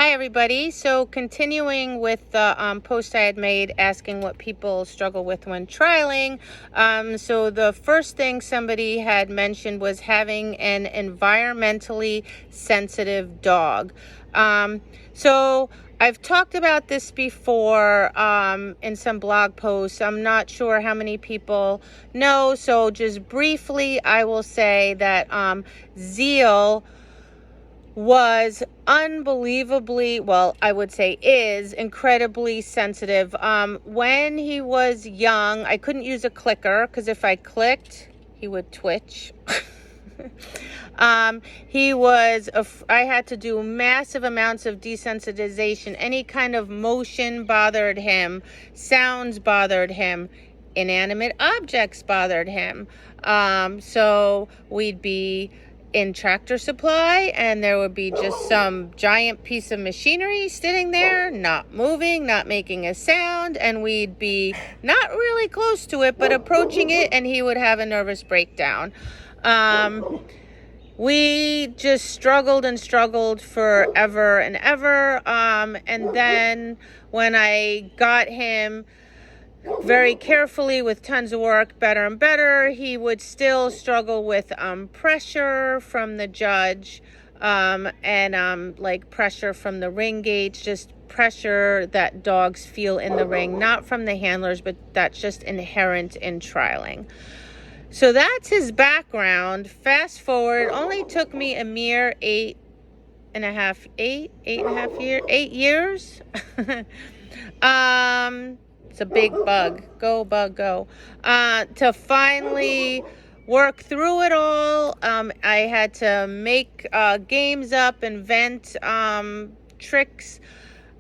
Hi everybody. So continuing with the post I had made asking what people struggle with when trialing. So the first thing somebody had mentioned was having an environmentally sensitive dog. So I've talked about this before in some blog posts. I'm not sure how many people know. So just briefly, I will say that Zeal was unbelievably, well, I would say is incredibly sensitive. When he was young, I couldn't use a clicker because if I clicked, he would twitch. I had to do massive amounts of desensitization. Any kind of motion bothered him, sounds bothered him, inanimate objects bothered him. So we'd be in Tractor Supply and there would be just some giant piece of machinery sitting there, not moving, not making a sound, and we'd be not really close to it, but approaching it, and he would have a nervous breakdown. We just struggled and struggled forever and ever. And then when I got him very carefully with tons of work, better and better, he would still struggle with pressure from the judge and like pressure from the ring gates, just pressure that dogs feel in the ring, not from the handlers, but that's just inherent in trialing. So that's his background. Fast forward, only took me a mere 8 years. It's a big bug. Go, bug, go. To finally work through it all. I had to make games up, invent tricks.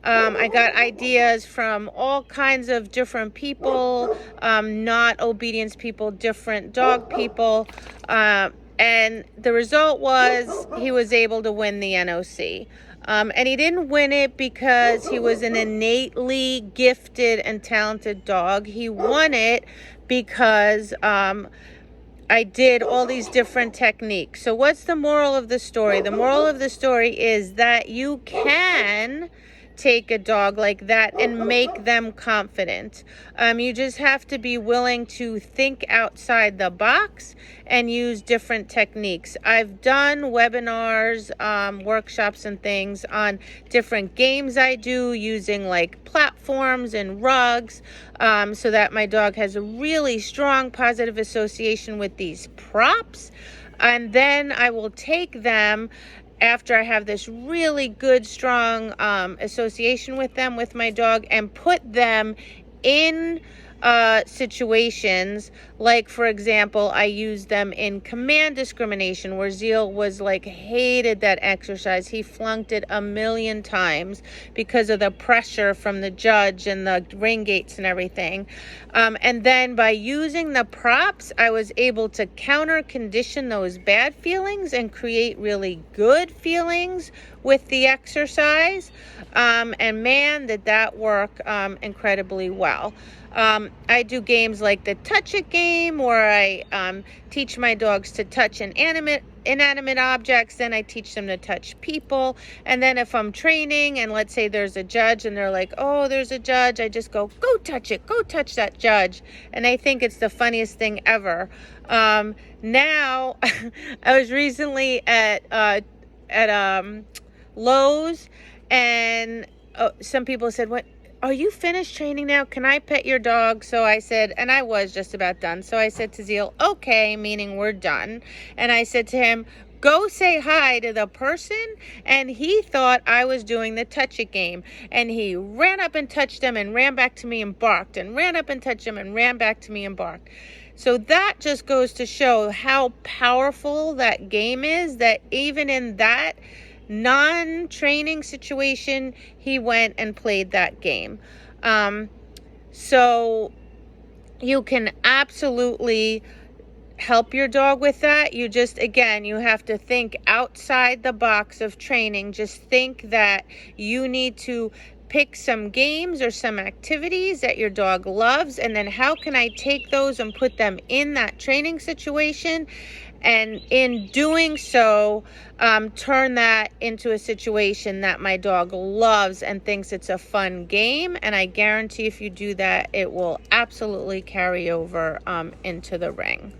I got ideas from all kinds of different people, not obedience people, different dog people. And the result was he was able to win the NOC. And he didn't win it because he was an innately gifted and talented dog. He won it because I did all these different techniques. So what's the moral of the story? The moral of the story is that you can take a dog like that and make them confident. You just have to be willing to think outside the box and use different techniques. I've done webinars, workshops and things on different games I do using like platforms and rugs, so that my dog has a really strong positive association with these props. And then I will take them after I have this really good, strong association with them, with my dog, and put them in situations. Like, for example, I used them in command discrimination, where Zeal was like, hated that exercise. He flunked it 1,000,000 times because of the pressure from the judge and the ring gates and everything. And then by using the props, I was able to counter condition those bad feelings and create really good feelings with the exercise. And man, did that work incredibly well. I do games like the Touch It game, where I teach my dogs to touch inanimate objects. Then I teach them to touch people. And then if I'm training and let's say there's a judge and they're like, oh, there's a judge, I just go touch it, go touch that judge. And I think it's the funniest thing ever. Now, I was recently at Lowe's, and some people said, what, are you finished training now? Can I pet your dog? So I said, and I was just about done. So I said to Zeal, okay, meaning we're done. And I said to him, go say hi to the person. And he thought I was doing the Touch It game. And he ran up and touched him and ran back to me and barked, and ran up and touched him and ran back to me and barked. So that just goes to show how powerful that game is, that even in that non-training situation, he went and played that game. So you can absolutely help your dog with that. You just, again, you have to think outside the box of training. Just think that you need to pick some games or some activities that your dog loves, and then how can I take those and put them in that training situation And in doing so, turn that into a situation that my dog loves and thinks it's a fun game. And I guarantee if you do that, it will absolutely carry over into the ring.